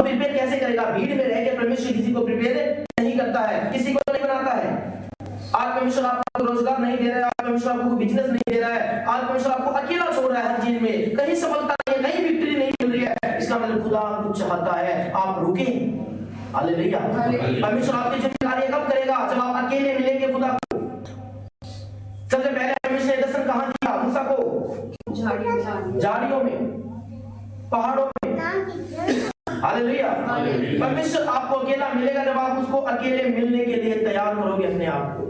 Prepare कैसे करेगा? भीड़ में रह के परमेश्वर किसी को प्रिपेयर नहीं करता है, किसी को नहीं बनाता है। आज परमेश्वर आपको रोजगार नहीं दे रहा है, आज परमेश्वर आपको बिजनेस नहीं दे रहा है, आज परमेश्वर आपको अकेला छोड़ रहा है हर चीज में, कहीं सफलता नहीं है, कहीं विक्ट्री नहीं मिल रही है, इसका मतलब खुदा कुछ चाहता है आप रुके। हालेलुया। परमेश्वर आपकी जिम्मेदारी कब करेगा? जब आप अकेले मिलेंगे खुदा को। सबसे पहले परमेश्वर ने दर्शन कहां दिया मूसा को? झाड़ियों में, पहाड़ों में। हालेलुया। परमेश्वर आपको अकेला मिलेगा जब आप उसको अकेले मिलने के लिए तैयार करोगे अपने आप को।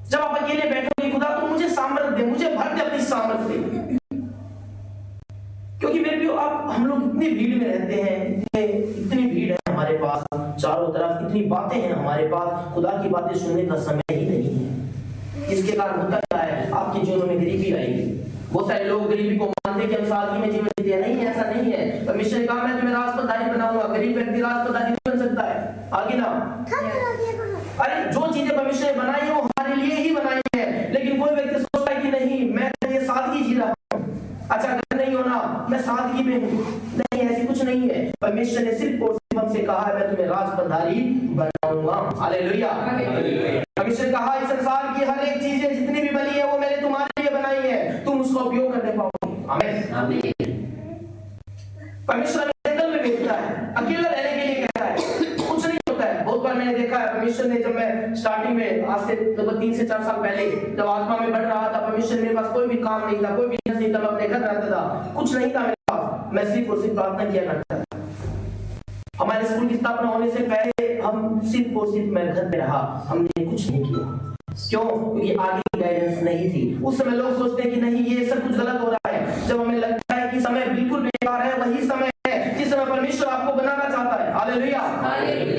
जब आप अकेले बैठोगे, खुदा तू मुझे सामर्थ्य दे, मुझे भर दे अपनी सामर्थ्य से। क्योंकि मेरे भी आप हम लोग इतनी भीड़ में रहते हैं, इतनी भीड़ है हमारे पास, चारों तरफ इतनी बातें हैं हमारे पास, खुदा की बातें सुनने का समय ही नहीं है। इसके कारण होता क्या है? आपके जीवन में गरीबी आएगी। बहुत सारे लोग गरीबी को मानते कि हम सादगी में जीवन जीते हैं। नहीं, ऐसा नहीं है। परमेश्वर ने कहा मैं तुम्हें राजपथधारी बनाऊंगा। गरीब व्यक्ति राजपथधारी नहीं बन सकता है। आगे ना, अरे जो चीजें परमेश्वर ने बनाई है वो हमारे लिए ही बनाई है, लेकिन कोई व्यक्ति सोचता है कि नहीं मैं ये सादगी जी रहा हूँ, अच्छा घर नहीं होना, मैं सादगी में हूँ। नहीं, ऐसी कुछ नहीं है। परमेश्वर ने सिर्फ और सिर्फ हमसे कहा है मैं तुम्हें राजपथधारी बनाऊंगा। हालेलुया। परमेश्वर ने कहा इस संसार की हर एक चीजें जितनी भी बनी है वो मैंने तुम्हारे लिए बनाई है, तुम उसका उपयोग करने पाओगे। आमीन। परमेश्वर जंगल में भेजता है, अकेला रहने के लिए कहता है, कुछ नहीं होता है। बहुत बार मैंने देखा है परमेश्वर ने, जब मैं स्टार्टिंग में आज से लगभग 3 से 4 साल पहले जब आत्मा में बढ़ रहा था, परमेश्वर मेरे पास कोई भी काम नहीं था, कोई बिजनेस नहीं था, मैं अपने घर रहता था, कुछ नहीं था मेरे पास, मैं सिर्फ और सिर्फ प्रार्थना किया करता था। हमारे स्कूल की स्थापना होने से पहले हम सिर्फ और सिर्फ मैं घर में रहा, हमने कुछ नहीं किया। क्यों? क्योंकि आगे की गाइडेंस नहीं थी। उस समय लोग सोचते हैं कि नहीं ये सब कुछ गलत हो रहा है। जब हमें लगता है कि समय बिल्कुल बेकार है, वही समय है जिस समय परमेश्वर आपको बनाना चाहता है। हालेलुया।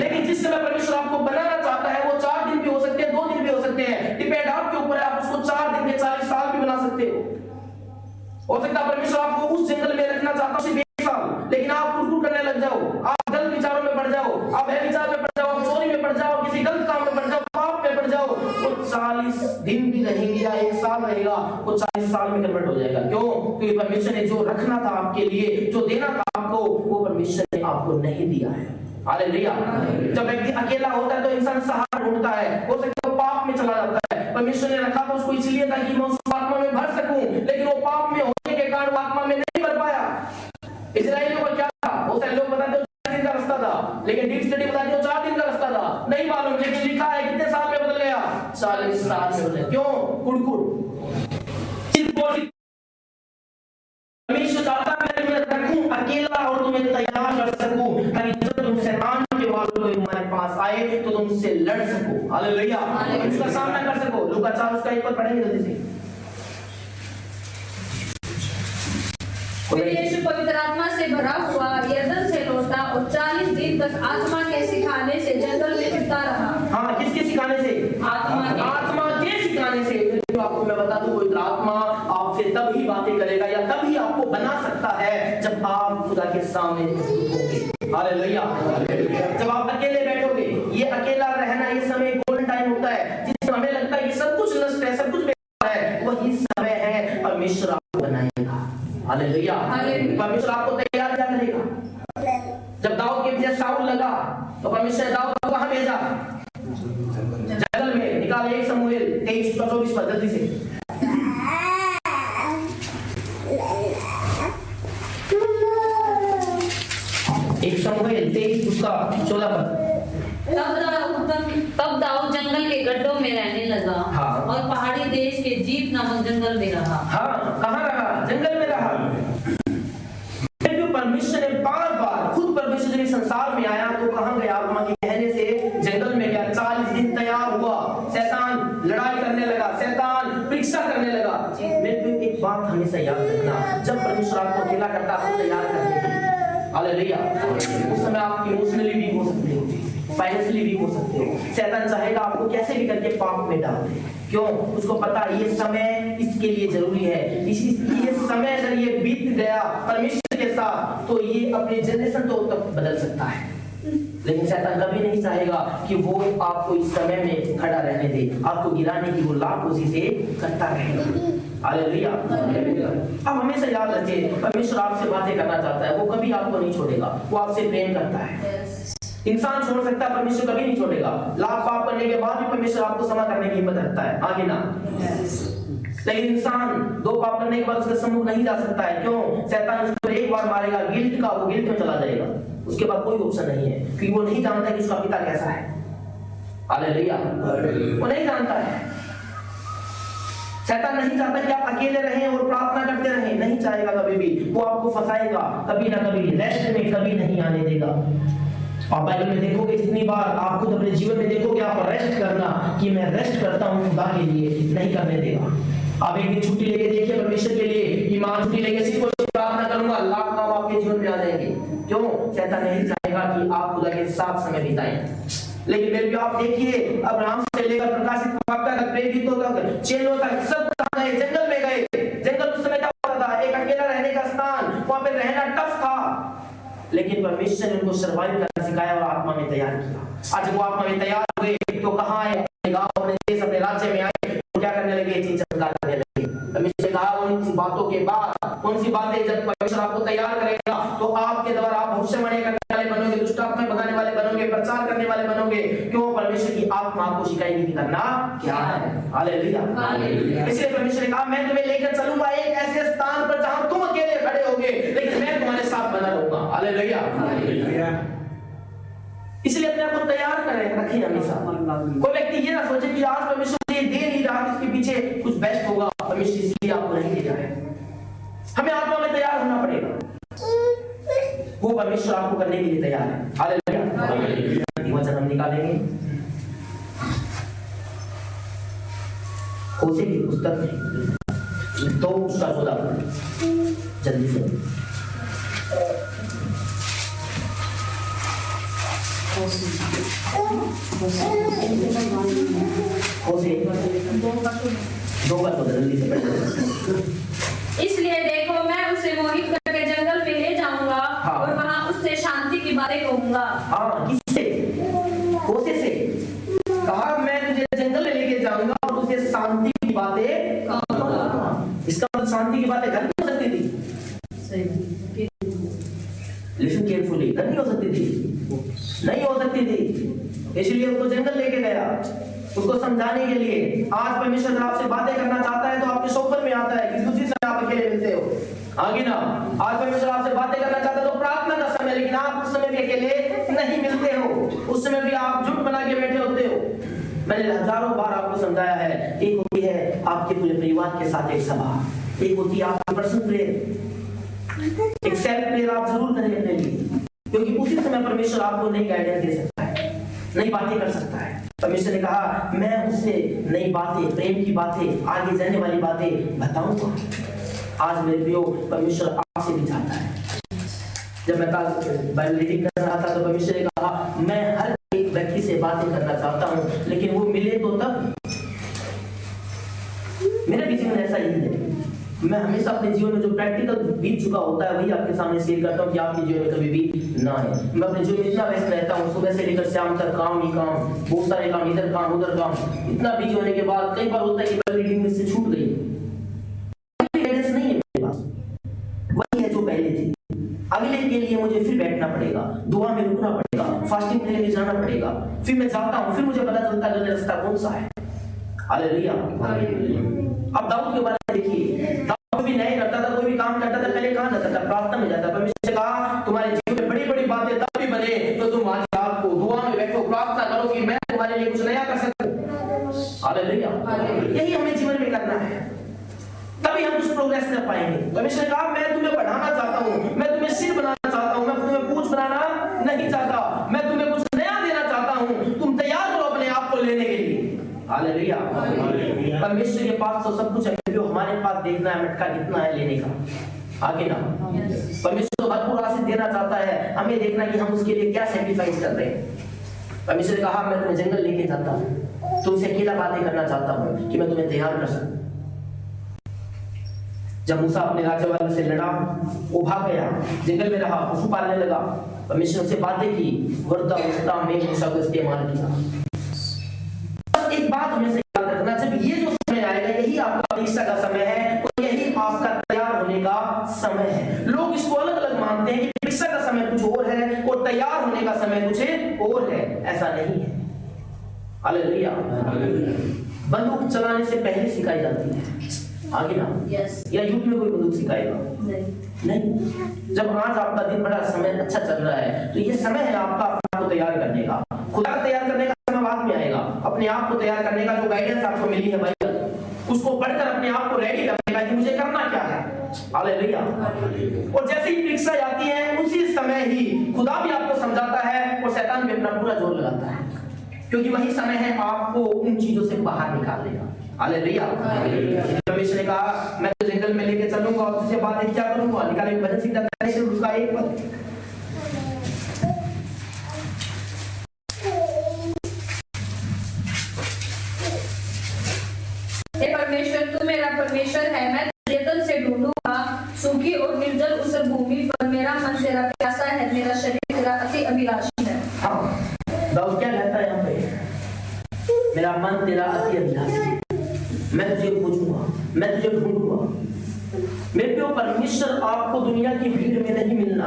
लेकिन जिस समय परमेश्वर आपको बनाना चाहता है वो 4 दिन भी हो सकते हैं, 2 दिन भी हो सकते हैं, डिपेंड आपके ऊपर है। आप उसको 4 दिन के 40 साल भी बना सकते हो सकता है परमेश्वर आपको उस जंगल में रखना चाहता है सिर्फ 1 साल, लेकिन आप कुरकुर करने लग जाओ, आप गलत विचारों में पड़ जाओ, आप व्यभिचार में पड़ जाओ, आप चोरी में पड़ जाओ, किसी गलत काम में पड़ जाओ, पाप में पड़ जाओ, वो 40 दिन भी रहेंगे या 1 साल रहेगा, वो 40 साल में कन्वर्ट हो जाएगा। क्यों? क्योंकि परमेश्वर ने जो रखना था आपके लिए, जो देना था आपको, वो परमेश्वर ने आपको नहीं दिया है। हालेलुया। जब व्यक्ति अकेला होता है तो इंसान सहारा ढूंढता है, हो सकता है पाप में चला जाता है। परमेश्वर ने रखा तो उसको इसलिए था कि मैं उस आत्मा में भर सकूं, लेकिन वो पाप में होने के कारण आत्मा में नहीं भर पाया। इस्राएलियों का क्या था? बहुत सारे लोग बताते हैं 4 दिन का रास्ता था, लेकिन डीप स्टडी बताती है 4 दिन का रास्ता था, नहीं मालूम, लेकिन लिखा है कितने साल में बदल गया? 40 साल में बदल। क्यों? कुड़कुड़। परमेश्वर चाहता है मैं तुम्हें रखूं अकेला और तुम्हें तैयार कर सकूं, ताकि जब तुम शैतान के वालों को तुम्हारे पास आए तो तुम उससे लड़ सको। हालेलुया। उसका सामना कर सको। लूका 4 उसका 1 पर पढ़ेंगे जल्दी से। फिर यीशु पवित्र आत्मा से भरा हुआ यरदन से लौटा और 40 दिन तक आत्मा के सिखाने से जंगल में फिरता रहा। हाँ, किसके सिखाने से? आत्मा के सिखाने से। तो आपको मैं बता दूं, पवित्र आत्मा आपसे तभी बातें करेगा या तभी आपको बना सकता है जब आप खुदा के सामने होंगे। हालेलुया। जब आप अकेले बैठोगे, ये अकेला रहना, ये समय गोल्डन टाइम होता है जिसमें हमें लगता है कि सब कुछ नष्ट है, सब कुछ बेकार है, वही समय है परमेश्वर आपको बनाएगा। हालेलुया। परमेश्वर आपको तैयार क्या करेगा? जब दाऊद के पीछे शाऊल लगा तो परमेश्वर ने दाऊद को कहां भेजा? जंगल में। निकाले 1 शमूएल 23:24 पर जल्दी से। 1 शमूएल 23:14 पर। तब दाऊद जंगल के गड्ढों में रहने लगा। हाँ। और पहाड़ी देश के जीप नामक जंगल में रहा। हाँ, कहाँ रहा? जंगल में रहा। परमेश्वर ने बार-बार खुद परमेश्वर जब संसार में आया तो कहाँ गया? आत्मा के कहने से जंगल में गया। 40 दिन तैयार हुआ, शैतान लड़ाई करने लगा, शैतान परीक्षा करने लगा। मेरे को एक बात हमेशा याद रखना, जब परमेश्वर आपको अकेला करता है तैयार करने के लिए। हालेलुया। उस समय आप इमोशनली वीक हो सकते हो, फाइनेंशियली वीक हो सकते हो। शैतान चाहेगा आपको कैसे भी करके पाप में डाल दे। क्यों? उसको पता है ये समय इसके लिए जरूरी है। ये समय अगर ये बीत गया परमेश्वर के साथ तो ये अपने जनरेशन तो तक बदल सकता है, लेकिन शैतान कभी नहीं चाहेगा कि वो आपको इस समय में खड़ा रहने दे। आपको गिराने की वो लाख कोशिशें करता रहेगा। हालेलुया। अब हमेशा याद रखिए, परमेश्वर आपसे बातें करना चाहता है, वो कभी आपको नहीं छोड़ेगा, वो आपसे प्रेम करता है। इंसान छोड़ सकता है, परमेश्वर कभी नहीं छोड़ेगा। लाख पाप करने के बाद भी परमेश्वर आपको क्षमा करने की हिम्मत रखता है, आगे ना। लेकिन इंसान 2 पाप करने के बाद उसके सम्मुख नहीं जा सकता है। क्यों? शैतान उसको एक बार मारेगा, गिल्ट का, वो गिल्ट में चला जाएगा, उसके बाद कोई ऑप्शन नहीं है, क्योंकि वो नहीं जानता कि उसका पिता कैसा है। हालेलुया। वो नहीं जानता है। शैतान नहीं चाहता कि आप अकेले रहें और प्रार्थना करते रहें, नहीं चाहेगा कभी भी। वो आपको फंसाएगा, कभी ना कभी रेस्ट में कभी नहीं आने देगा। आप बाइबल में देखोगे, जितनी बार आप खुद अपने जीवन में देखोगे, आप रेस्ट करना कि मैं रेस्ट करता हूं खुदा के लिए, नहीं करने देगा। आप एक दिन छुट्टी लेके देखिए परमेश्वर के लिए, ईमान छुट्टी लेके सिर्फ प्रार्थना करूंगा, लाख काम आपके जीवन में आ जाएंगे। क्यों? शैतान नहीं चाहेगा कि आप खुदा के साथ समय बिताएं। लेकिन मेरे आप देखिए, अब्राहम से लेकर प्रकाशित वाक्य तक, प्रेरितों तक, चेलों तक, सब गए, जंगल में गए। जंगल उस समय क्या होता था? एक अकेला रहने का स्थान, वहां पे रहना टफ था, लेकिन परमेश्वर ने उनको सर्वाइव करना सिखाया और आत्मा में तैयार किया। आज वो आत्मा में तैयार हुए तो कहां आए? अपने गांव, अपने देश, अपने राज्य में आए, तो क्या करने लगे? चीज चमत्कार करने लगे। परमेश्वर ने कहा उन बातों के बाद, कौन सी बातें? जब परमेश्वर आपको तैयार करेगा तो आपके द्वारा आप भविष्यवाणी करने वाले बनोगे, दुष्ट आत्मा भगाने वाले बनोगे, प्रचार करने वाले बनोगे। क्यों? परमेश्वर की आत्मा आपको सिखाएगी कि करना क्या है। हालेलुया। इसलिए परमेश्वर ने कहा मैं तुम्हें लेकर चलूंगा एक ऐसे स्थान पर जहां तुम अकेले खड़े होगे, लेकिन मैं तुम्हारे साथ बना रहूंगा। हालेलुया। इसलिए अपने आप को तैयार करें, रखें हमेशा। कोई व्यक्ति ये ना सोचे कि आज परमेश्वर ये दे नहीं रहा, इसके पीछे कुछ बेस्ट होगा, परमेश्वर इसलिए आपको नहीं दे रहा है। हमें आत्मा में तैयार होना पड़ेगा, वो परमेश्वर आपको करने के लिए तैयार है। हालेलुया। वचन हम निकालेंगे होशे की पुस्तक में 2:14, जल्दी से। होशे 2:14 जल्दी से पढ़िए। इसलिए देखो मैं उसे मोहित करके जंगल में ले जाऊंगा, और वहां उससे शांति की बातें कहूंगा। हाँ, किससे? होशे से कहा मैं तुझे जंगल में लेके जाऊंगा और तुझे शांति की बातें कहूंगा। इसका मतलब शांति की बातें घर में हो सकती थी? लिसन केयरफुली, घर नहीं हो सकती थी, नहीं हो सकती थी। इसलिए उसको जंगल लेके गया, उसको समझाने के लिए। आज परमेश्वर आपसे बातें करना चाहता है तो आपके सोफर में आता है कि दूसरी समय आप अकेले मिलते हो, आगे ना। आज परमेश्वर आपसे बातें करना चाहता है तो प्रार्थना का समय, लेकिन आप उस समय भी अकेले नहीं मिलते हो, उस समय भी आप झूठ बना के बैठे होते हो। मैंने हजारों बार आपको समझाया है, एक होती है आपके पूरे परिवार के साथ एक सभा, एक होती है आपकी पर्सनल प्रेयर, एक सेल्फ प्रेयर आप जरूर करें अपने लिए, क्योंकि उसी समय परमेश्वर आपको नई गाइडेंस दे सकता है, नई बातें कर सकता है। परमेश्वर ने कहा मैं उससे नई बातें, प्रेम की बातें, आगे जाने वाली बातें बताऊंगा। आज मेरे प्रियो, परमेश्वर आपसे भी चाहता है। जब मैं बाइबल रीडिंग कर रहा था तो परमेश्वर ने कहा मैं हर एक व्यक्ति से बातें करना चाहता हूं, लेकिन वो मिले तो तब। मेरा भी जीवन ऐसा ही है, मैं हमेशा अपने जीवन में जो प्रैक्टिकल बीत चुका होता है वही आपके सामने शेयर करता हूँ कि आपके जीवन में कभी भी ना है। मैं अपने जीवन में इतना व्यस्त रहता हूँ, सुबह से लेकर शाम तक काम ही काम, बहुत सारे काम, इधर काम उधर काम, इतना बिजी होने के बाद कई बार होता है कि बाइबल रीडिंग में से छूट गई, गाइडेंस नहीं है मेरे पास, वही है जो पहले थी। अगले के लिए मुझे फिर बैठना पड़ेगा, दुआ में रुकना पड़ेगा, फास्टिंग के लिए जाना पड़ेगा, फिर मैं जाता हूँ, फिर मुझे पता चलता है रास्ता कौन सा है। हालेलुया। अब दाऊद के बारे में देखिए, दाऊद भी नहीं करता था, कोई भी काम करता था, पहले कहां जाता था? प्रार्थना में जाता। परमेश्वर ने कहा तुम्हारे जीवन में बड़ी बड़ी बातें तब भी बने तो तुम आज रात को दुआ में बैठो, प्रार्थना करो कि मैं तुम्हारे लिए कुछ नया कर सकूं। हालेलुया। यही हमें जीवन में करना है, तभी हम कुछ प्रोग्रेस कर पाएंगे। परमेश्वर ने कहा मैं तुम्हें बढ़ाना चाहता हूं, मैं तुम्हें सिर बनाना चाहता हूं, मैं तुम्हें पूंछ बनाना नहीं चाहता, मैं तुम्हें कुछ नया देना चाहता हूं, तुम तैयार करो अपने आप को लेने के लिए। हालेलुया। परमेश्वर के पास तो सब कुछ है, जो हमारे पास देखना है मटका कितना है लेने का, आगे ना। परमेश्वर भरपूर आशीष देना चाहता है, हमें देखना कि हम उसके लिए क्या सैक्रिफाइस कर रहे हैं। परमेश्वर ने कहा मैं तुम्हें जंगल लेके जाता हूं, तुमसे अकेला बातें करना चाहता हूं कि मैं तुम्हें तैयार कर सकूं। जब मूसा अपने राज्य वालों से लड़ा, वो भाग गया, जंगल में रहा, पशु पालने लगा, परमेश्वर से बातें की, वर्ता उठता में मूसा को इस्तेमाल किया। एक बात हमें याद रखना, जब ये जो समय आएगा यही आपका परीक्षा का समय है, आगे का समय कुछ और है, ऐसा नहीं है। हालेलुया। बंदूक चलाने से पहले सिखाई जाती है, आगे ना। या युद्ध में कोई बंदूक सिखाएगा? नहीं। जब आज आपका दिन बड़ा समय अच्छा चल रहा है, तो ये समय है आपका अपने आप को तैयार करने का। खुदा को तैयार करने का समय बाद में आएगा। अपने आप को तैयार करने का जो गाइडेंस आपको मिली है बाइबल, उसको पढ़कर अपने आप को रेडी करने का कि मुझे करना क्या है। हालेलुया। और जैसे ही परीक्षा आती है, उसी समय ही खुदा भी आपको समझाता है और शैतान भी अपना पूरा जोर लगाता है, क्योंकि वही समय है आपको उन चीजों से बाहर निकालने का। हालेलुया। परमेश्वर ने कहा मैं तुझे जंगल में लेके चलूंगा और तुझे बातें क्या करूंगा। निकाले भजन संहिता 43 उसका 1 पद। हे परमेश्वर, तू मेरा परमेश्वर है, मैं यत्न से ढूंढूंगा सूखी और निर्जल उस भूमि पर। मेरा मन तेरा प्यासा है, मेरा शरीर तेरा अति अभिलाषी है। हाँ, दाऊद क्या कहता है यहाँ पे? मेरा मन तेरा अति अभिलाषी है, मैं तुझे खोजूंगा, मैं तुझे ढूंढूंगा। मेरे प्रिय, परमेश्वर आपको दुनिया की भीड़ में नहीं मिलना,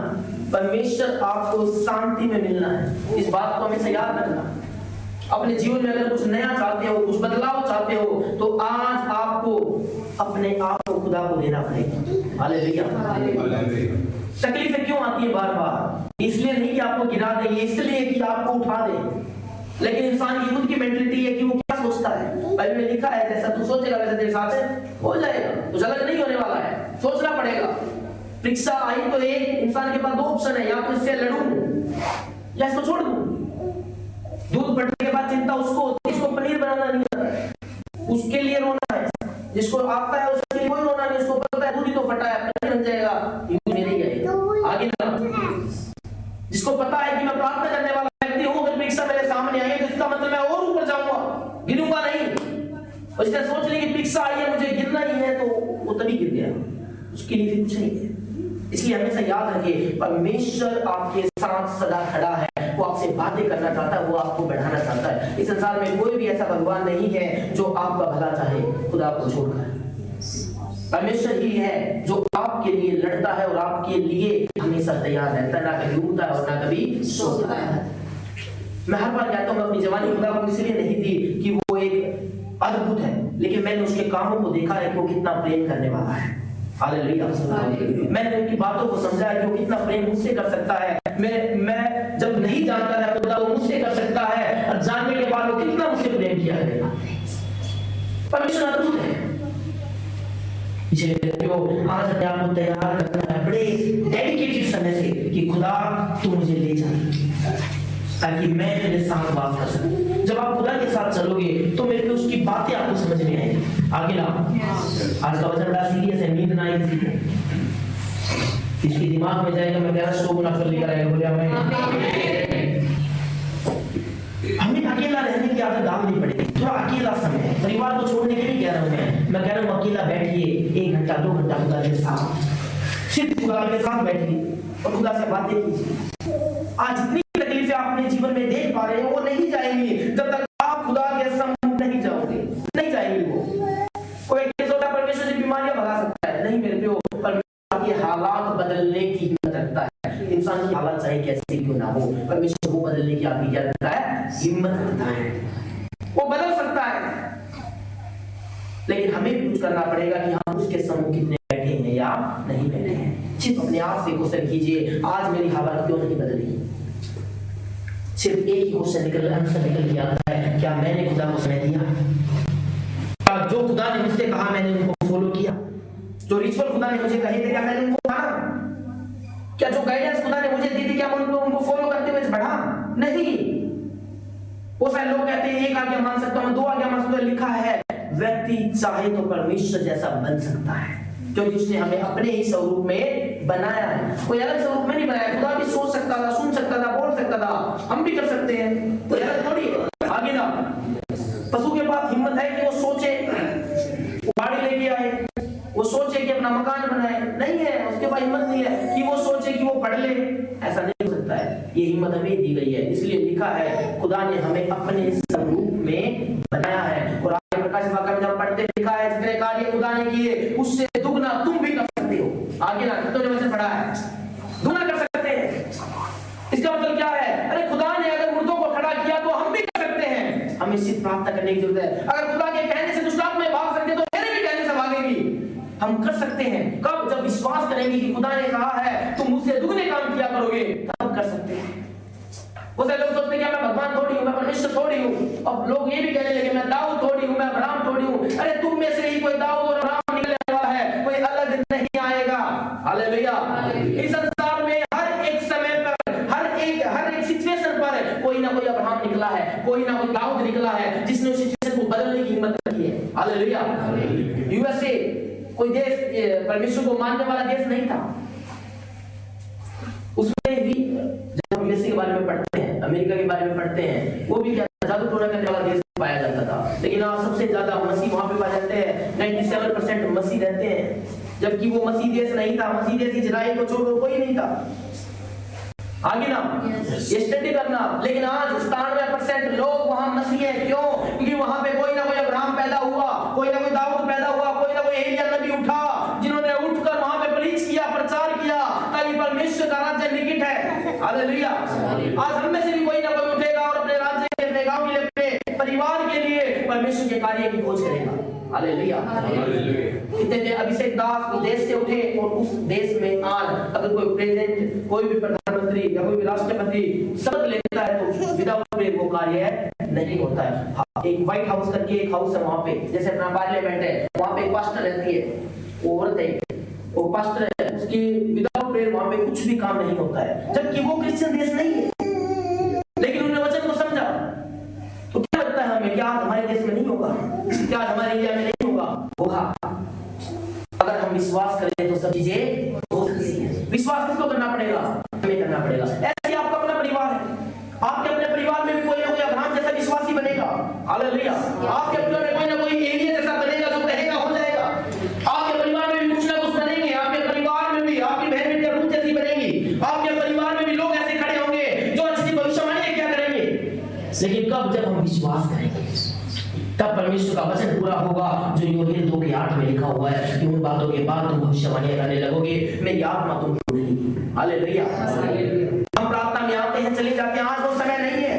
परमेश्वर आपको शांति में मिलना है। इस बात को हमेशा याद रखना। अपने जीवन में अगर कुछ नया चाहते हो, कुछ बदलाव चाहते हो, तो आज आपको अपने आप को खुदा को देना पड़ेगा। हालेलुया। तकलीफें क्यों आती है बार बार? इसलिए नहीं कि आपको गिरा दे, इसलिए कि आपको उठा दे। लेकिन इंसान की खुद की मेंटलिटी है कि वो क्या सोचता है। बाइबल में लिखा है जैसा तू सोचेगा वैसा तेरे साथ हो जाएगा। कुछ अलग नहीं होने वाला है, सोचना पड़ेगा। परीक्षा आई तो एक इंसान के पास 2 ऑप्शन है, या तो इससे लड़ूं या इसको छोड़ दूं। दूध फटने के बाद चिंता उसको, जिसको पनीर बनाना नहीं आता है उसके लिए रोना है, जिसको आता है उसके लिए कोई रोना नहीं। उसको पता है दूध ही तो फटा है, पनीर बन जाएगा, मेरे ही आएगा आगे ना। जिसको पता है कि मैं प्रार्थना करने वाला व्यक्ति हूं, अगर परीक्षा मेरे सामने आई तो इसका मतलब मैं और ऊपर जाऊंगा, गिरूंगा नहीं। और जिसने सोच लिया कि परीक्षा आई है मुझे गिरना ही है, तो वो तभी गिर गया, उसके लिए कुछ नहीं है। इसलिए हमेशा याद रखिए, परमेश्वर आपके साथ सदा खड़ा है। वो आपसे बातें करना चाहता है, वो आपको बढ़ाना चाहता है। इस संसार में कोई भी ऐसा भगवान नहीं है जो आपका भला चाहे खुदा को छोड़कर। परमेश्वर ही है जो आपके लिए लड़ता है और आपके लिए हमेशा तैयार रहता है, ना कभी रुकता है और ना कभी सोता है। मैं हर बार कहता हूँ, अपनी जवानी खुदा को इसलिए नहीं दी कि वो एक अद्भुत है, लेकिन मैंने उसके कामों को देखा है कि वो कितना प्रेम करने वाला है। हालेलुया। मैंने उनकी बातों को समझा है कि वो कितना प्रेम मुझसे कर सकता है। मैं जब नहीं जानता था खुदा वो मुझसे कर सकता है, और जानने के बाद वो कितना मुझसे प्रेम किया करेगा। परमेश्वर अद्भुत है। इसलिए आज अपने आप को तैयार करना है बड़े डेडिकेटेड समय से कि खुदा तू मुझे ले जा, ताकि मैं तेरे साथ बात कर सकूं। जब आप खुदा के साथ चलोगे तो मेरे को उसकी बातें आपको समझ में आएगी। आगे ना, आज का वचन बड़ा सीरियस है, नींद ना आए किसी को, इसके दिमाग में जाएगा मैं 11 श्लोक ना कर लेकर आएगा। बोले हमें अकेला रहने की आदत डालनी पड़ेगी। थोड़ा अकेला समय, परिवार को छोड़ने के लिए कह रहा हूं मैं कह रहा हूं अकेला बैठिए 1 घंटा 2 घंटा खुदा के साथ, सिर्फ खुदा के साथ बैठिए और खुदा से बातें कीजिए। आज जितनी तकलीफें आप अपने जीवन में देख पा रहे हो वो नहीं जाएंगी जब तक आप खुदा के सम्मुख नहीं जाओगे, नहीं जाएंगी वो। कोई छोटा परमेश्वर से बीमारियां भगा सकता है, नहीं मेरे प्रियो, परमेश्वर के हालात बदलने की हिम्मत रखता है। इंसान की हालत चाहे कैसे क्यों ना हो, परमेश्वर वो बदलने की आपकी क्या रखता है? हिम्मत रखता है। वो बदल सकता है, लेकिन हमें कुछ करना पड़ेगा कि हम उसके सम्मुख कितने बैठे हैं या नहीं बैठे हैं। सिर्फ अपने आप से क्वेश्चन कीजिए, आज मेरी हालत क्यों नहीं बदली? सिर्फ एक ही क्वेश्चन निकल आता है, क्या मैंने खुदा को समय दिया? जो खुदा ने मुझसे कहा मैंने उनको फॉलो किया? जो रिचुअल खुदा ने मुझे कहे थे क्या मैंने उनको माना? क्या जो गाइडेंस खुदा ने मुझे दी थी क्या मैं उनको फॉलो करते हुए बढ़ा? नहीं। वो सारे लोग कहते हैं 1 आज्ञा मान सकता हूं, 2 आज्ञा मान सकता हूं। लिखा है व्यक्ति चाहे तो परमेश्वर जैसा बन सकता है, क्योंकि उसने हमें अपने ही स्वरूप में बनाया है। कोई अलग स्वरूप में नहीं बनाया। खुदा भी सोच सकता था, सुन सकता था, बोल सकता था, हम भी कर सकते हैं, कोई अलग थोड़ी। आगे ना, पशु के पास हिम्मत है कि वो सोचे गाड़ी लेके आए, वो सोचे कि अपना मकान बनाए, नहीं है। उसके पास हिम्मत नहीं है कि वो सोचे कि वो पढ़ ले, ऐसा नहीं हो सकता है। ये हिम्मत हमें दी गई है, इसलिए लिखा है खुदा ने हमें अपने स्वरूप में बनाया है। और आगे प्रकाश वाक्य में जब पढ़ते लिखा है जितने कार्य खुदा ने किए उससे दुगना तुम भी कर सकते हो। आगे ना, तो वचन पढ़ा है दुगना कर सकते हैं। इसका मतलब क्या है? प्रार्थना करने की जरूरत है। अगर खुदा के कहने से दुष्ट आत्माएं भाग सकते तो मेरे भी कहने से भागेगी। हम कर सकते हैं कब? जब विश्वास करेंगे कि खुदा ने कहा है तुम मुझसे दुगने काम किया करोगे, तब कर सकते हैं। वो लोग सोचते हैं कि मैं भगवान थोड़ी हूँ, मैं परमेश्वर थोड़ी हूँ। अब लोग ये भी कहने लगे मैं दाऊद थोड़ी हूँ, मैं अब्राहम थोड़ी हूँ। अरे तुम में से ही कोई दाऊद और अब्राहम निकलने वाला है, कोई अलग नहीं आएगा। हालेलुया। इस संसार में हर एक समय पर, हर एक सिचुएशन पर कोई ना कोई अब्राहम निकला है, कोई ना कोई दाऊद निकला है जिसने उस सिचुएशन को बदलने की हिम्मत रखी है। हालेलुया। यूएसए कोई देश परमेश्वर को मानने वाला देश नहीं था। उसमें भी जब हम यूएसए के बारे में पढ़ते हैं, अमेरिका के बारे में पढ़ते हैं, वो भी क्या जादू टोना करने वाला देश पाया जाता था। लेकिन आज सबसे ज्यादा मसीह वहां पे पाए जाते हैं। 97% मसीह रहते हैं, जबकि वो मसीह देश नहीं था। मसीह देश इजराइल को छोड़कर कोई नहीं था। आगे ना ये स्टडी करना। लेकिन आज 97% लोग वहां मसीह हैं। क्यों? क्योंकि वहां पे कोई ना कोई अब्राहम पैदा हुआ, कोई ना कोई दाऊद पैदा हुआ, कोई ना कोई एलिया नबी उठा, जिन्होंने उठकर वहां पे प्रीच किया, प्रचार किया, ताकि परमेश्वर का राज्य निकट है। हालेलुया। आज हम में से भी कोई ना कोई उठेगा और अपने राज्य के, अपने गांव के लिए, अपने परिवार के लिए परमेश्वर के कार्य की खोज करेगा। हालेलुया। कितने अभिषेक दास उस देश से उठे और उस देश में आज अगर कोई प्रेसिडेंट, कोई भी प्रधानमंत्री या कोई भी राष्ट्रपति शपथ लेता है तो विदाउट प्रेयर वो कार्य नहीं होता है। हाँ, एक व्हाइट हाउस करके एक हाउस है वहां पे, जैसे अपना पार्लियामेंट है, वहां पे एक पास्टर रहती है, वो औरत है, वो पास्टर है, उसकी विदाउट प्रेयर वहां पे कुछ भी काम नहीं होता है, जबकि वो क्रिश्चियन देश नहीं है। लेकिन उन्होंने वचन को समझा। तो क्या लगता है हमें, क्या आज हमारे देश में नहीं होगा? क्या आज हमारे इंडिया में नहीं होगा? होगा। अगर हम विश्वास करें तो सब चीजें हो सकती हैं। विश्वास किसको करना पड़ेगा? हमें करना पड़ेगा। ऐसे आपका अपना परिवार है, आपके अपने परिवार में भी कोई ना कोई अब्राहम जैसा विश्वासी बनेगा। हालेलुया। आपके अपने में कोई ना कोई एलिया जैसा बनेगा, जो कहेगा हो जाएगा। आपके परिवार में भी कुछ ना कुछ बनेंगे। आपके परिवार में भी आपकी बहन बेटी रूथ जैसी बनेगी। आपके परिवार में भी लोग ऐसे खड़े होंगे जो अच्छी भविष्यवाणी क्या करेंगे। लेकिन कब? जब हम विश्वास करेंगे, तब परमेश्वर का वचन पूरा होगा जो योएल 2:8 में लिखा हुआ है कि उन बातों के बाद तुम भविष्यवाणी करने लगोगे, मेरी आत्मा तुम सुनेगी। हालेलुया। हम प्रार्थना में आते हैं, चले जाते हैं। आज वो समय नहीं है।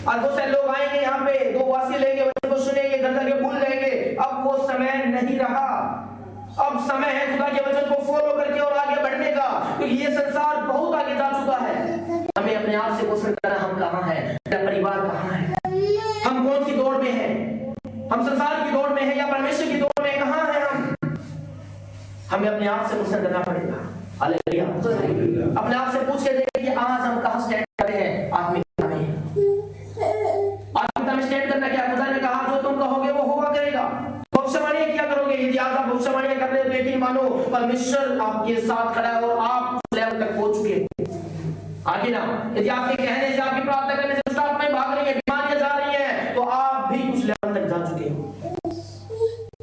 आज बहुत सारे लोग आएंगे यहाँ पे, 2 वासी लेंगे, वचन को सुनेंगे, घर जाके भूल जाएंगे। अब वो समय नहीं रहा। अब समय है खुदा के वचन को फॉलो करके और आगे बढ़ने का, क्योंकि ये संसार बहुत आगे जा चुका है। हमें अपने आप से क्वेश्चन करना, हम कहाँ हैं, मेरा परिवार कहाँ है, हम कौन सी दौड़ में हैं, हम संसार की दौड़ में हैं या परमेश्वर की दौड़ में, कहाँ हैं हम? हमें अपने आप से क्वेश्चन करना पड़ेगा। हालेलुया। अपने आप से पूछ के देखिए आज हम कहाँ स्टैंड कर रहे हैं आत्मिकता में। आत्मिकता में स्टैंड करना क्या? खुदा ने कहा जो तुम कहोगे वो होगा करेगा। भविष्यवाणी क्या करोगे? यदि आज आप भविष्यवाणी कर रहे हो तो यकीन मानो परमेश्वर आपके साथ खड़ा है और आप उस लेवल तक पहुंच चुके हैं। आगे ना, यदि आपके कहने से, आपकी प्रार्थना करने से दुष्ट आत्माएं भाग रही है, बीमारियां जा रही हैं, तो आप भी कुछ लेवल तक जा चुके हो।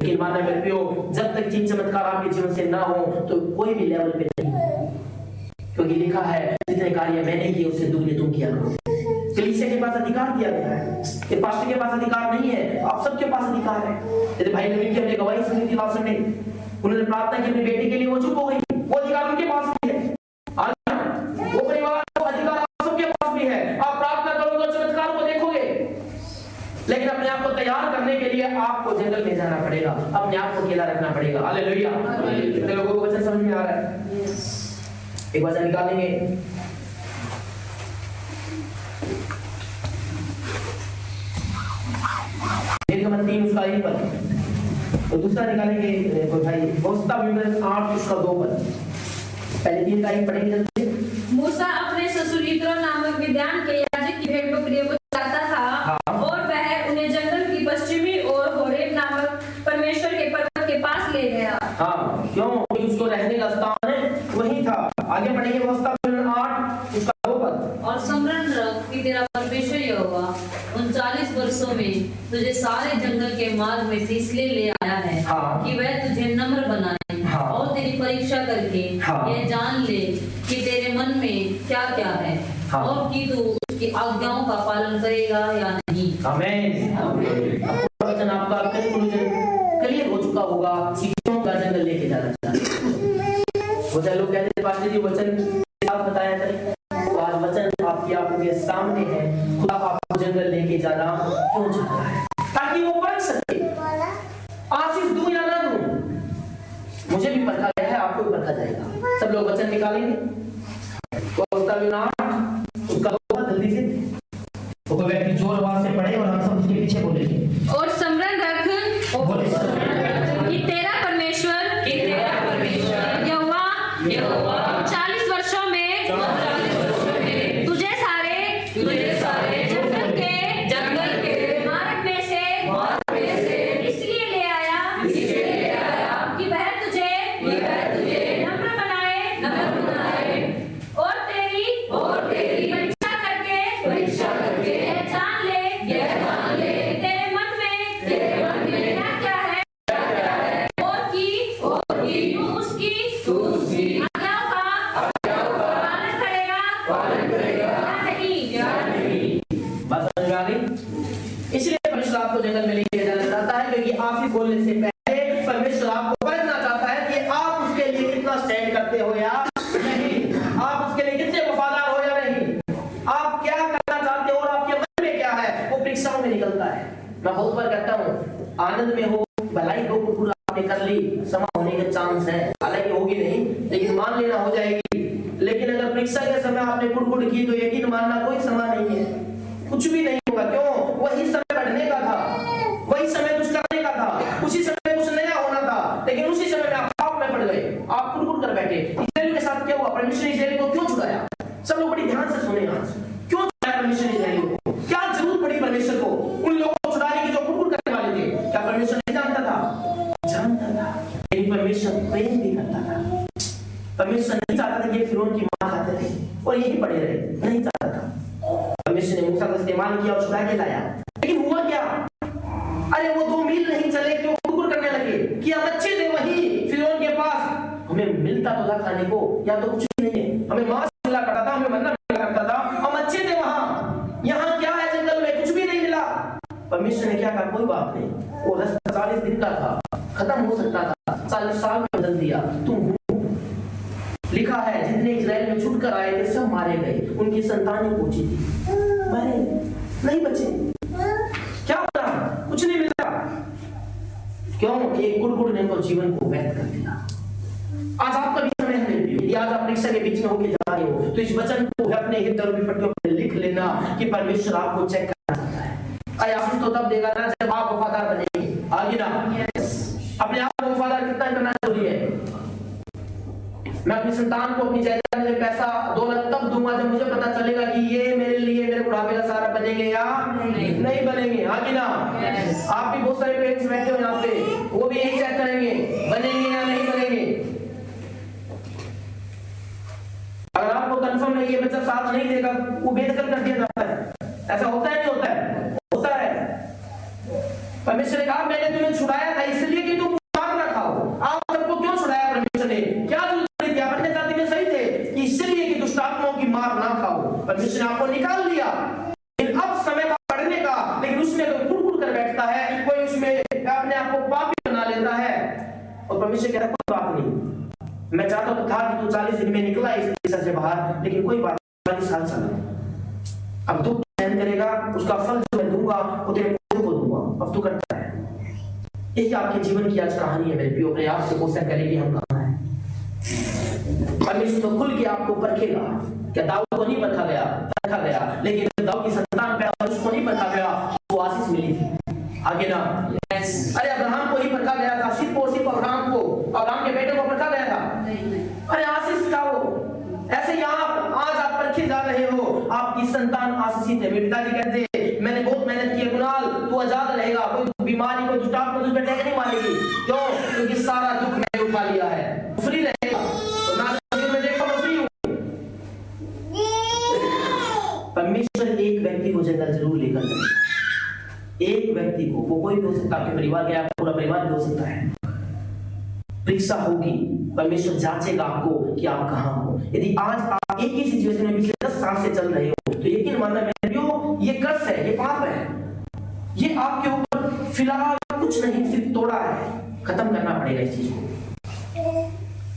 लेकिन माना मेरे प्रियो, जब तक चिन्ह चमत्कार आपके जीवन से ना हो तो कोई भी लेवल पे नहीं, क्योंकि लिखा है जितने कार्य मैंने किए उससे दुगने तुम किया करो। कलीसिया के पास अधिकार दिया गया है, ये पास्टर के पास अधिकार नहीं है, आप सबके पास अधिकार है। यदि भाई नवीन की हमने गवाही सुनी थी लास्ट संडे, उन्होंने प्रार्थना की अपनी बेटी के लिए, वो चुप हो गई, वो अधिकार उनके पास भी है। वो परिवार को अधिकार आप सबके पास भी है। आप प्रार्थना करोगे तो चमत्कार को देखोगे, लेकिन अपने आप को तैयार करने के लिए आपको जंगल में जाना पड़ेगा, अपने आप को अकेला रखना पड़ेगा। हालेलुया। कितने लोगों को वचन समझ में आ रहा है? एक वचन निकालेंगे, निर्गमन 3 उसका 1 पद, तो दूसरा निकालेंगे कोई भाई व्यवस्था 8 उसका 2 पद। पहले 3 का 1 पढ़ेंगे। मूसा अपने ससुर यित्रो नामक मिद्यान के याजक की भेड़ बकरियों को चराता था, और वह उन्हें जंगल की पश्चिमी ओर होरेब नामक परमेश्वर के पर्वत के पास ले गया। हाँ, क्यों? उसको रहने का स्थान वही था। आगे पढ़ेंगे व्यवस्था 8 उसका 2 पद। और स्मरण रख कि तेरा परमेश्वर यहोवा 39 वर्षों में तुझे सारे जंगल के मार्ग में से इसलिए ले आया है कि वह तुझे नम्र बनाए और तेरी परीक्षा करके यह जान ले कि तेरे मन में क्या क्या है और कि तू उसकी आज्ञाओं का पालन करेगा या नहीं। आमीन। वचन आपका क्लियर हो चुका होगा कि क्यों का जंगल लेके जाना चाहते। वो लोग कहते हैं पास्टर जी वचन साफ बताया था, तो आज वचन आपकी आंखों के सामने है। खुदा आपको जंगल लेके जाना क्यों चाहता है? ताकि वो परख सके आशीष दूं या ना दूं। मुझे भी परखा गया है, आपको भी परखा जाएगा। सब लोग वचन निकालेंगे। उसका जल्दी से तो कोई व्यक्ति जोर आवाज से पढ़े और हम सब उसके पीछे बोलेंगे। और स्मरण रख कि तेरा परमेश्वर यहोवा 40 वर्षों में तुझे सारे जंगल के मार्ग में से इसलिए ले आया कि वह तुझे नम्र बनाए और तेरी परीक्षा करके यह जान ले तेरे मन में क्या है और कि तू उसकी आज्ञाओं का पालन करेगा या नहीं। बात समझ में आ गई? इसलिए परमेश्वर आपको जंगल में लेके जाना चाहता है, क्योंकि आप ही बोलने से पहले परमेश्वर आपको परखना चाहता है कि आप उसके लिए कितना स्टैंड करते हो या नहीं, आप उसके लिए कितने वफादार हो या नहीं, आप क्या करना चाहते हो और आपके मन में क्या है, वो परीक्षाओं में निकलता है। मैं बहुत बार कहता हूँ, आनंद में हो, भलाई हो, पूरा आपने कर ली, समा होने का चांस है, हालांकि होगी नहीं, लेकिन मान लेना हो जाएगी। लेकिन अगर परीक्षा के समय आपने कुड़कुड़ की तो यकीन मानना कोई समा नहीं है, कुछ भी नहीं होगा। क्यों? वही समय बढ़ने का था, वही समय कुछ करने का था, उसी समय कुछ नया होना था, लेकिन उसी समय में आप पाप में पड़ गए, आप कुड़कुड़ कर बैठे। इस्राएल के साथ क्या हुआ? परमेश्वर ने इस्राएल को क्यों छुड़ाया? सब लोग बड़ी ध्यान से सुने आज। क्यों छुड़ाया परमेश्वर ने इस्राएल को? क्या जरूरत पड़ी परमेश्वर को उन लोगों को छुड़ाने की जो कुड़कुड़ करने वाले थे? क्या परमेश्वर नहीं जानता था? जानता था, लेकिन परमेश्वर प्रेम भी करता था। परमेश्वर नहीं चाहता था कि फिरौन की मां खाते रहे और यही पड़े रहे, नहीं चाहता था। परमेश्वर ने मूसा का इस्तेमाल किया और छुड़ा के लाया, लेकिन हुआ क्या? अरे वो 2 मील नहीं चले क्यों कुड़कुड़ करने लगे कि हम अच्छे थे वहीं फिरौन के पास, हमें मिलता तो था खाने को, या तो कुछ नहीं है, हमें मांस मिला करता था, हमें मन्ना मिला करता था, हम अच्छे थे वहां, यहाँ क्या है जंगल में? कुछ भी नहीं मिला। परमेश्वर ने क्या कहा? कोई बात नहीं, वो रास्ता 40 दिन का था, खत्म हो सकता था, 40 साल में बदल दिया। तुम लिखा है जितने इजराइल में छुटकर आए थे सब मारे गए, उनकी संतानें पहुंची थी, मारे नहीं बचे। क्या होता? कुछ नहीं मिला। क्यों? एक कुड़कुड़ ने तो जीवन को व्यर्थ कर दिया। आज आपका भी समय है, यदि आज आप परीक्षा के बीच में होके जा रहे हो तो इस वचन को अपने हृदय और पट्टियों पर लिख लेना कि परमेश्वर आपको चेक करना चाहता है। अरे आशीष तो तब देगा ना जब आप वफादार बनेंगे। आगे ना अपने आप को वफादार कितना करना जरूरी है। मैं अपनी संतान को अपनी जायदाद में पैसा दौलत तब दूंगा जब मुझे पता चलेगा कि ये मेरे लिए मेरे बुढ़ापे का सहारा बनेंगे या नहीं बनेंगे। आगे ना आप भी बहुत सारे पेरेंट्स बैठे हो यहाँ पे, वो भी यही चेक करेंगे बनेंगे या नहीं बनेंगे। अगर आपको कंफर्म है ये बच्चा साथ नहीं देगा, वो बेदखल कर दिया जाता है। ऐसा होता है नहीं होता है? होता है। परमेश्वर ने कहा मैंने तुम्हें छुड़ाया था इसलिए कि तुम मार ना खाओ। आप सबको क्यों छुड़ाया परमेश्वर ने? क्या जरूरत थी? आप अपने जाति में सही थे कि इसलिए कि दुष्ट आत्माओं की मार ना खाओ। परमेश्वर ने आपको निकाल लिया, अब समय था पढ़ने का, लेकिन उसमें कोई कुड़कुड़ कर बैठता है, कोई उसमें अपने आप को पापी बना लेता है। और परमेश्वर कहता कोई बात नहीं, मैं चाहता तो था कि तू 40 दिन में निकला इस देश से बाहर, लेकिन कोई बात नहीं, 40 साल चला, अब तू सहन करेगा, उसका फल जो मैं दूंगा वो तेरे पौधे को दूंगा। अब तू करता है। यही आपके जीवन की आज कहानी है मेरे प्रियो। अपने आप से क्वेश्चन करें कि हम कहाँ हैं। परमेश्वर तो खुल के आपको परखेगा। क्या दाऊद को नहीं परखा गया, लेकिन दाऊद की संतान पैदा उसको नहीं परखा गया, वो आशीष मिली थी। आगे ना अरे अब्राहम को ही परखा गया था, सिर्फ और सिर्फ अब्राहम के बेटे को परखा गया था। अरे आशीष था वो। ऐसे ही आप आज आप परखे जा रहे हो, आपकी संतान आशीषित है। मेरे पिताजी कहते हैं मैंने बहुत मेहनत की है कुणाल, तू आजाद रहेगा, कोई बीमारी कोई दुष्ट आत्मा तुझ पे अटैक नहीं मारेगी। क्यों? क्योंकि सारा दुख मैंने उठा लिया है, फ्री रहेगा। परमेश्वर एक व्यक्ति को जंगल जरूर लेकर जाए, एक व्यक्ति को, वो कोई भी हो सकता है, आपके परिवार का पूरा परिवार भी हो सकता है। परीक्षा होगी, परमेश्वर जांचेगा आपको कि आप कहां हो। यदि आज आप एक ही सिचुएशन में पिछले 10 साल से चल रहे हो तो यकीन मानना मेरे प्रियो, ये कर्स है, ये पाप है, ये आपके ऊपर फिलहाल कुछ नहीं सिर्फ तोड़ा है। खत्म करना पड़ेगा इस चीज को।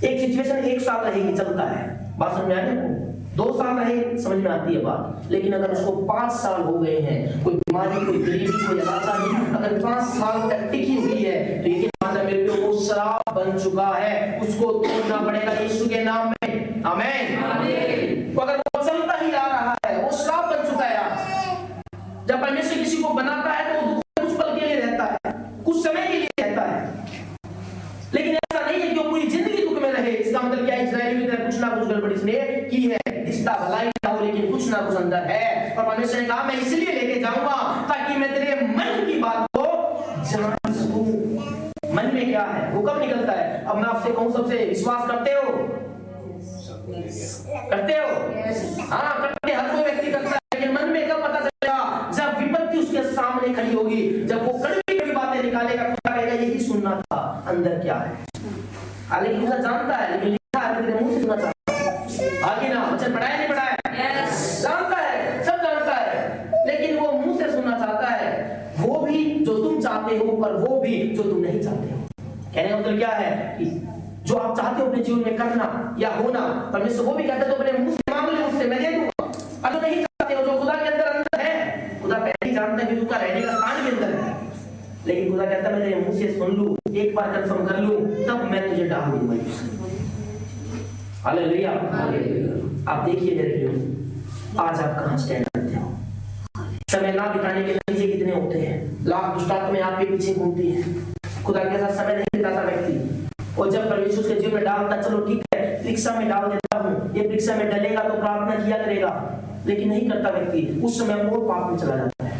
एक सिचुएशन 1 साल रहेगी, चलता है, बात समझ में आ रही है? 2 साल रहे समझ में आती है बात, लेकिन अगर उसको 5 साल हो गए हैं, कोई बीमारी, कोई गरीबी, कोई आसानी, अगर 5 साल तक टिकी हुई है, तो ये मेरे पे वो श्राप बन चुका है, उसको तोड़ना पड़ेगा यीशु के नाम में। आमीन। अगर वो चलता ही आ रहा है, वो श्राप बन चुका है। जब परमेश्वर किसी को बनाता है तो वो कुछ पल के लिए रहता है, कुछ समय के लिए रहता है, लेकिन ऐसा नहीं है कि वो पूरी जिंदगी दुख में रहे। इसका मतलब क्या, इस्राएल की तरह कुछ ना कुछ गड़बड़ी इसने की है, दिखता भलाई ना हो लेकिन कुछ ना कुछ अंदर है। और परमेश्वर ने कहा मैं इसलिए लेके जाऊंगा ताकि मैं तेरे मन की बात को जान सकूं। मन में क्या है वो कब निकलता है? अब मैं आपसे कहूं, सबसे विश्वास करते हो? करते हो? हाँ करते, हर कोई व्यक्ति करता है, लेकिन मन में कब पता चलेगा? जब विपत्ति उसके सामने खड़ी होगी, जब वो कड़वी कड़वी बातें निकालेगा, खुदा कहेगा यही सुनना था, अंदर क्या है। लेकिन खुदा जानता है, लेकिन लिखा है तेरे मुंह से सुनना चाहता है। आगे ना वचन पढ़ाया नहीं पढ़ाया, जानता है, सब जानता है, लेकिन वो मुंह से सुनना चाहता है, वो भी जो तुम चाहते हो और वो भी जो तुम नहीं चाहते हो। कहने का मतलब क्या है कि जो आप चाहते हो अपने जीवन में करना या होना, परमेश्वर वो भी कहता है तो अपने मुंह से मांग लो, मुझसे मैं दे दूंगा। अगर नहीं चाहते हो, जो खुदा के अंदर है, खुदा पहले ही जानता है कि उसका रहने का स्थान के अंदर है, लेकिन खुदा कहता है मैं तेरे मुंह से सुन लूं, एक बार कंफर्म कर लूं, तब मैं तुझे डाल दूंगा। हालेलुया। आप देखिए मेरे लिए आज आप कहां स्टैंड करते हो। समय ना बिताने के नतीजे कितने होते हैं, लाख दुष्टात्मा में आपके पीछे घूमती है, खुदा के साथ समय नहीं बिताता व्यक्ति। और जब परमेश्वर उसके जीवन में डालता, चलो ठीक है परीक्षा में डाल देता हूँ, ये परीक्षा में डलेगा तो प्रार्थना किया करेगा, लेकिन नहीं करता व्यक्ति, उस समय और पाप में चला जाता है,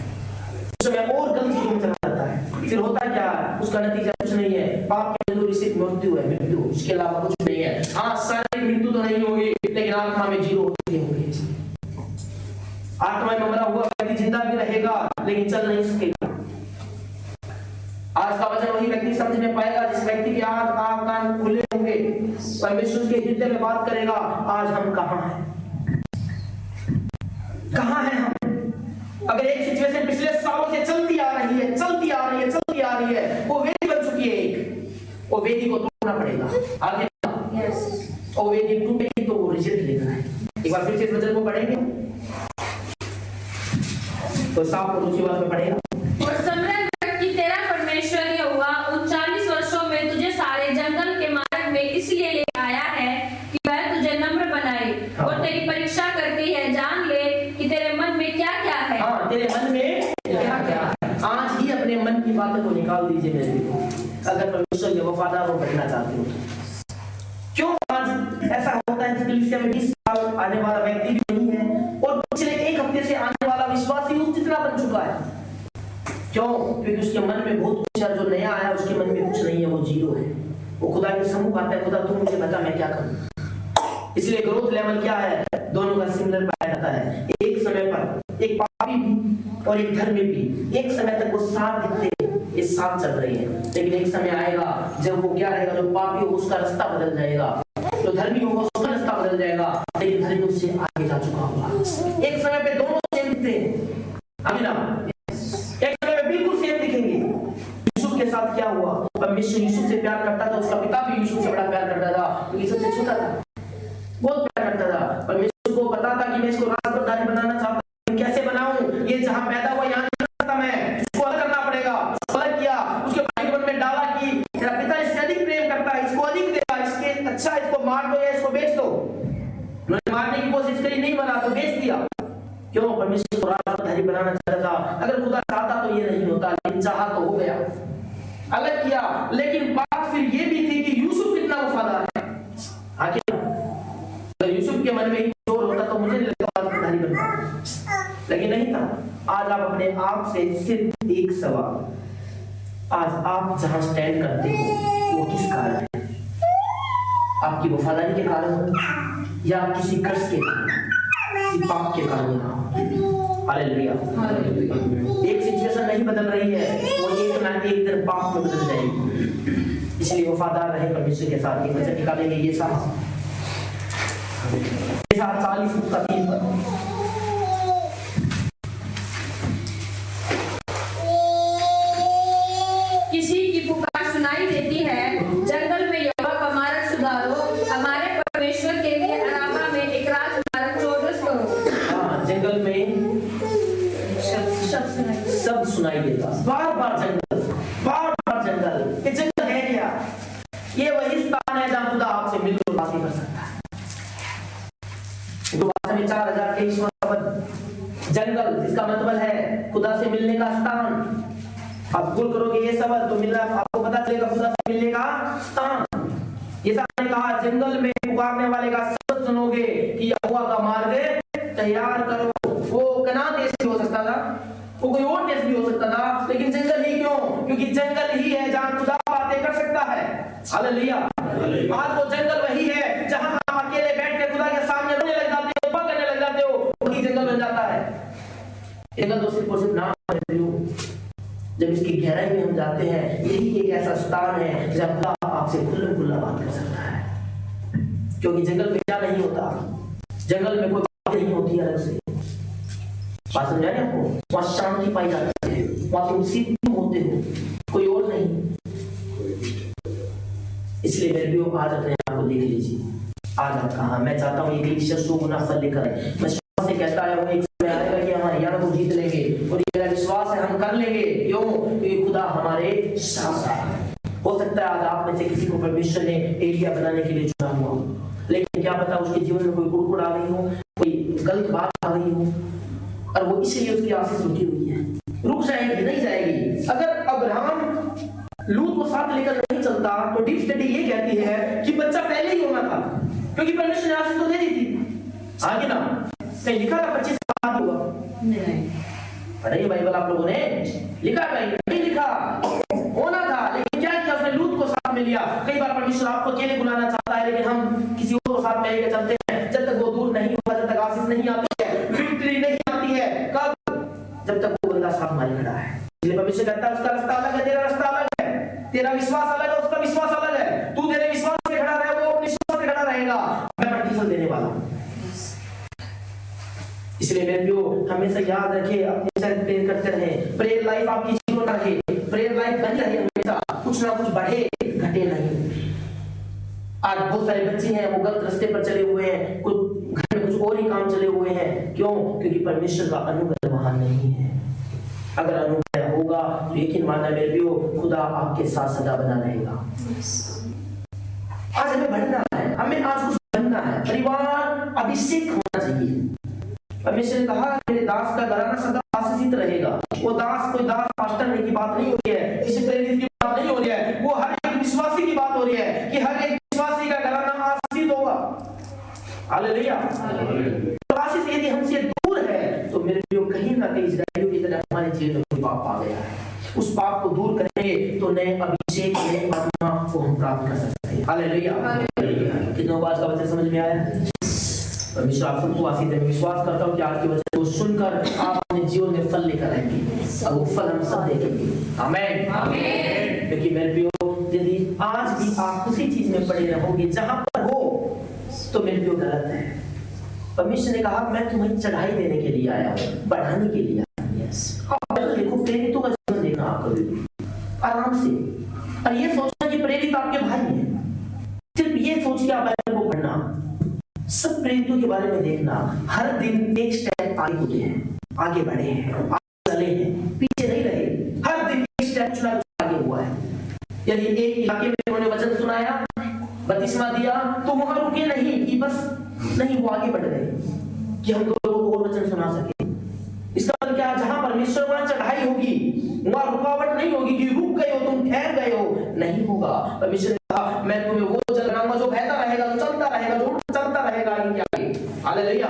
उस समय और गलत चीजों में चला जाता है। फिर होता क्या, उसका नतीजा कुछ नहीं है, पाप की मजदूरी सिर्फ मृत्यु है, मृत्यु, उसके अलावा कुछ नहीं है। हाँ शारीरिक मृत्यु तो नहीं होगी, लेकिन आत्मा में जीरो होगी। आत्मा में मरा हुआ व्यक्ति जिंदा भी रहेगा लेकिन चल नहीं सकेगा। आज का वचन वही व्यक्ति समझ में पाएगा जिस व्यक्ति के आंख कान खुले होंगे, परमेश्वर के हृदय में बात करेगा, आज हम कहां हैं, कहां हैं हम। अगर एक सिचुएशन पिछले सालों से चलती आ रही है, चलती आ रही है, चलती आ रही है, वो वेदी बन चुकी है एक, वो वेदी को तोड़ना पड़ेगा आगे। और वेदी टूटेगी तो वो रिजल्ट लेना है। एक बार फिर से इस वचन को पढ़ेंगे तो साफ और ऊंची आवाज में पढ़ेगा। और समरन कि तेरा परमेश्वर यहोवा उन 40 वर्षों में तुझे सारे जंगल के मार्ग में इसलिए ले आया है कि वह तुझे नम्र बनाए और तेरी परीक्षा करती है, जान ले कि तेरे मन में क्या क्या है। हाँ, तेरे मन में क्या क्या है। आज ही अपने मन की बातों को निकाल दीजिए मेरे लिए, अगर परमेश्वर के वफादार हो बनना चाहते हो। क्यों आज ऐसा होता है कि कलीसिया में 20 साल आने वाला व्यक्ति भी नहीं है और पिछले 1 हफ्ते से आने वाला विश्वासी उस जितना बन चुका है? क्यों? क्योंकि उसके मन में बहुत कुछ है, जो नया आया उसके मन में कुछ नहीं है, वो जीरो है। वो खुदा के सम्मुख आता है, खुदा तू मुझे बता मैं क्या करूं। इसलिए ग्रोथ लेवल क्या है, दोनों का सिमिलर पाया जाता है। एक समय पर एक पापी भी और एक धर्मी भी एक समय तक वो साथ दिखते, ये साथ चल रहे हैं, लेकिन एक समय आएगा जब वो क्या रहेगा, जो पापी हो उसका रास्ता बदल जाएगा, जो धर्मी होगा उसका रास्ता बदल जाएगा, लेकिन धर्मी उससे आगे जा चुका होगा। एक समय पे दोनों सेम दिखते हैं, आमीन। एक समय में बिल्कुल सेम दिखेंगे। यूसुफ के साथ क्या हुआ, परमेश्वर यूसुफ से प्यार करता था, उसका पिता भी यूसुफ से बड़ा प्यार करता था, क्योंकि सबसे छोटा था, बहुत प्यार करता था। परमेश्वर को पता था कि मैं इसको राजप्रधानी बनाना चाहता हूं, कैसे बनाऊं, ये जहां पैदा हुआ यहां नहीं करता, मैं इसको अलग करना पड़ेगा। उसको अलग किया, उसके भाई के मन में डाला कि मेरा पिता इससे अधिक प्रेम करता है, इसको अधिक देगा, इसके अच्छा इसको मार दो या इसको बेच दो। उन्होंने मारने की कोशिश करी, नहीं मरा तो बेच दिया। क्यों? परमेश्वर को राजप्रधानी बनाना चाहता था। अगर खुदा चाहता तो ये नहीं होता, लेकिन चाहा तो हो गया, अलग किया। लेकिन बात फिर ये भी थी कि यूसुफ कितना वफादार है। आखिर अगर यूसुफ के मन में ही जोर होता तो मुझे राजप्रधानी बनता, लेकिन नहीं था। आज आप अपने आप से सिर्फ एक सवाल, आज आप जहां स्टैंड करते हो वो किस कारण है? आपकी वफादारी के कारण या किसी कर्ज के कारण, किसी पाप के कारण? हालेलुया। एक सिचुएशन नहीं बदल रही है, वो एक ना एक दिन पाप में बदल जाएगी। इसलिए वफादार रहे परमेश्वर के साथ। ये वचन निकालेंगे ये साथ 40 का 3 पर। किसी की पुकार सुनाई देती है, जंगल में यहोवा का मार्ग सुधारो, हमारे परमेश्वर के लिए अराबा में एक राजमार्ग शब्द सुनाई देगा। बार बार जंगल, ये जंगल है क्या? ये वही स्थान है जहां खुदा आपसे मिलकर बातें कर सकता है। भाषा में 4023 शब्द जंगल, जिसका मतलब है खुदा से मिलने का स्थान। आप गूगल करोगे ये शब्द तो मिलना आपको पता चलेगा, खुदा से मिलने का स्थान। ये ने कहा जंगल में पुकारने वाले का शब्द सुनोगे कि यहोवा का मार्ग तैयार करो। वो कनान देश भी हो सकता था, वो कोई और देश भी हो सकता था, लेकिन जंगल ही क्यों? क्योंकि जंगल ही है जहां खुदा बातें कर सकता है। हालेलुया। आज वो जंगल वही है जहां आप अकेले बैठ के खुदा के सामने रोने लग जाते हो, करने लग जाते हो, वही जंगल बन जाता है। जंगल तो सिर्फ नाम है। जब इसकी गहराई में हम जाते हैं, यही एक ऐसा स्थान है जब खुदा आपसे खुल्लम खुल्ला बात कर सकता है। क्योंकि जंगल में क्या नहीं होता, जंगल में कोई बात नहीं होती अलग से। बात समझ आए आपको? वहां शांति पाई जाती है, वहां तुम सिद्ध होते हो, कोई और नहीं। इसलिए मेरे भी आज अपने आप को देख लीजिए। आज आप कहा, मैं चाहता हूँ ये 100 गुना फल लेकर आए। मैं से कहता है वो एक समय आएगा कि हम हरियाणा को जीत लेंगे, और ये मेरा विश्वास है हम कर लेंगे। क्यों? क्योंकि खुदा हमारे साथ है। हो सकता है आज आप में से किसी को परमेश्वर ने एलिया बनाने के लिए चुना हुआ, लेकिन क्या पता उसके जीवन में कोई कुड़कुड़ आ गई हो, कोई गलत बात आ गई हो, और वो इसलिए उसकी आशीष रुकी हुई है। रुक जाएगी, नहीं जाएगी। अगर अब्राहम लूत को साथ लेकर नहीं चलता तो डीप स्टडी ये कहती है कि बच्चा पहले ही होना था, क्योंकि परमेश्वर ने आशीष तो दे दी थी। आगे ना कहीं लिखा था 25 साल होगा? नहीं। पढ़िए बाइबल आप लोगों ने, लिखा नहीं लिखा, होना था, लेकिन क्या किया उसने? लूत को साथ में लिया। कई बार परमेश्वर आपको अकेले बुलाना चाहता है, लेकिन हम किसी और को साथ में लेकर चलते हैं। जब तक वो दूर नहीं होगा, जब तक आशीष नहीं आती है, विक्ट्री नहीं आती है, कब? जब तक वो बंदा साथ हमारे खड़ा है। इसलिए परमेश्वर कहता है उसका रास्ता अलग है, तेरा रास्ता अलग है, तेरा विश्वास अलग है, उसका विश्वास अलग है। तू तेरे विश्वास से खड़ा रहे, वो अपने विश्वास से खड़ा रहेगा। मैं प्रतिफल देने वाला हूं। इसलिए मेरे प्रियो हमेशा याद रखिए, अपने साथ प्रेयर करते रहे। प्रेयर लाइफ आपकी जीवन रहे, प्रेयर लाइफ बनी रहे, हमेशा कुछ ना कुछ बढ़े, घटे नहीं। आज बहुत सारे बच्चे हैं वो गलत रास्ते पर चले हुए हैं, कुछ घर में कुछ और ही काम चले हुए हैं। क्यों? क्योंकि परमेश्वर का अनुग्रह वहां नहीं है। अगर अनुग्रह होगा तो यकीन मानना मेरे प्रियो, खुदा आपके साथ सदा बना रहेगा। आज हमें बढ़ना है, हमें आज कुछ बनना है। परिवार अभिषेक होना चाहिए। परमेश्वर ने कहा मेरे दास का घराना सदा आशीषित रहेगा। वो दास कोई दास पास्टर ने की बात नहीं हो रही है, किसी प्रेरित की बात नहीं हो रही है, वो हर एक विश्वासी की बात हो रही है कि हर एक विश्वासी का घराना आशीषित होगा। हालेलुया। तो आशीष यदि हमसे दूर है तो मेरे प्रियो कहीं ना कहीं इस्राएलियों की तरह हमारे जीवन में कोई पाप आ गया है। उस पाप को दूर करेंगे तो नए अभिषेक, नए आत्मा को हम प्राप्त कर सकते हैं। हालेलुया। कितनों बात का वचन समझ में आया? परमेश्वर आप सबको आशीष दे। मैं विश्वास करता हूँ कि आज के वचन को सुनकर आप अपने जीवन में फल लेकर आएंगे और वो फल हम सब देखेंगे। आमीन आमीन। क्योंकि मेरे प्रियो यदि आज भी आप उसी चीज में पड़े रहोगे जहां पर हो तो मेरे प्रियो गलत है। परमेश्वर ने कहा मैं तुम्हें चढ़ाई देने के लिए आया हूँ, बढ़ाने के लिए आया हूँ। अब देखो प्रेरितों का जीवन देखना आप कभी आराम से, और ये सोचना कि प्रेरित आपके भाई हैं, सिर्फ ये सोच के आप बाइबल को पढ़ना। सब प्रेरितों के बारे में देखना, हर दिन एक स्टेप आगे होते हैं, आगे बढ़े हैं, आगे चले हैं, पीछे नहीं रहे। हर दिन एक स्टेप चुना आगे हुआ है। यदि एक इलाके में उन्होंने वचन सुनाया, बपतिस्मा दिया, तो वहां रुके नहीं कि बस नहीं, वो आगे बढ़ गए कि हम लोगों को और वचन सुना सके। इसका मतलब क्या? जहां परमेश्वर वहां चढ़ाई होगी, वहां रुकावट नहीं होगी कि रुक गए हो, तुम ठहर गए हो, नहीं होगा। परमेश्वर ने कहा मैं तुम्हें वो जल बनाऊंगा जो बहता रहेगा, जो चलता रहेगा, जो चलता रहेगा इनके आगे। हालेलुया।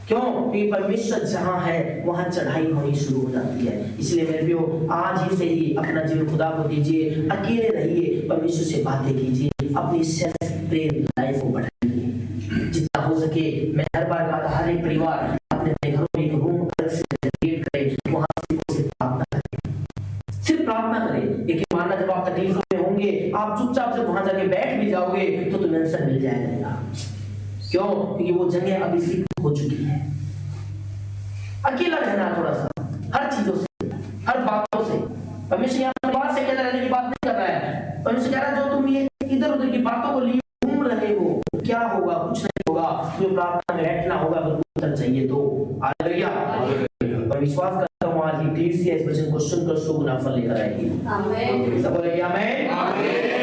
क्यों? क्योंकि परमेश्वर जहां है वहां चढ़ाई होनी शुरू हो जाती है। इसलिए मेरे प्रियो आज ही से ही अपना जीवन खुदा को दीजिए, अकेले रहिए, परमेश्वर से बातें कीजिए, अपनी सेल्फ प्रेयर लाइफ को बढ़ाइए जितना हो सके। मैं हर बार कहता हूं हर एक परिवार अपने घरों में एक रूम अलग से क्रिएट करे, वहां से प्रार्थना करें, सिर्फ प्रार्थना करें। यकीन मानना जब आप तकलीफों में होंगे, आप चुपचाप जब वहां जाके बैठ भी जाओगे तो तुम्हें आंसर मिल जाएगा। क्यों? क्योंकि वो जगह अभी सिद्ध हो चुकी है। अकेला रहना थोड़ा सा, हर चीजों से, हर बातों से। परमेश्वर यहाँ बात से अकेला रहने की बात नहीं कर रहा है। परमेश्वर कह रहा है जो तुम ये इधर उधर की बातों को लिए घूम रहे हो, क्या होगा? कुछ नहीं होगा। तुम्हें प्रार्थना में बैठना होगा, अगर उत्तर चाहिए तो। हालेलुया। विश्वास करता हूँ आज ही तीर से इस वचन को सुनकर 100 गुना फल लेकर आएगी। आमीन। सब बोलेंगे आमीन।